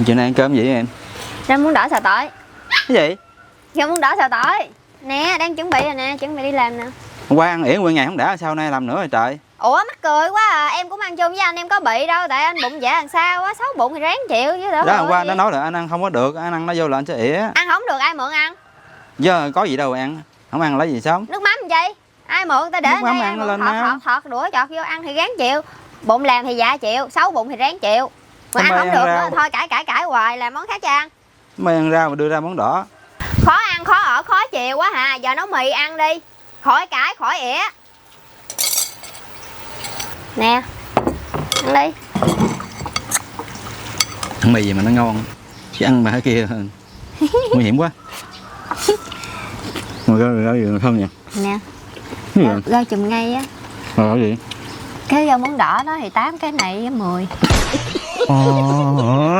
Chiều nay ăn cơm gì em? Rau muống đỏ xào tỏi. Cái gì? Rau muống đỏ xào tỏi. Nè, đang chuẩn bị rồi nè, chuẩn bị đi làm nè. Hôm qua ăn ỉa nguyên ngày không đã, sao nay làm nữa rồi trời? Ủa mắc cười quá à, em cũng ăn chung với anh, em có bị đâu, tại anh bụng dạ làm sao á, xấu bụng thì ráng chịu chứ đỡ. Đó hôm qua nó nói là anh ăn không có được, anh ăn nó vô là anh sẽ ỉa. Ăn không được ai mượn ăn? Giờ có gì đâu mà ăn, không ăn lấy gì sống? Nước mắm chi? Ai mượn ta để Nước mắm đây, ăn lên thọt đũa chọt vô ăn thì ráng chịu. Bụng làm thì dạ chịu, xấu bụng thì ráng chịu. Mà ăn không được nữa, thôi cãi hoài, làm món khác cho ăn. Mày ăn rau mà đưa ra món đỏ. Khó ăn, khó ở, khó chịu quá hà, giờ nấu mì ăn đi. Khỏi cãi, khỏi ỉa. Nè, ăn đi. Ăn mì gì mà nó ngon, chứ ăn mà cái kia nguy hiểm quá. Ngồi rau gì hơn nhỉ? Nè, Cái gì? rau chùm ngay á. Rồi cái gì? Cái rau muống đỏ đó thì 8, cái này 10. Ồ.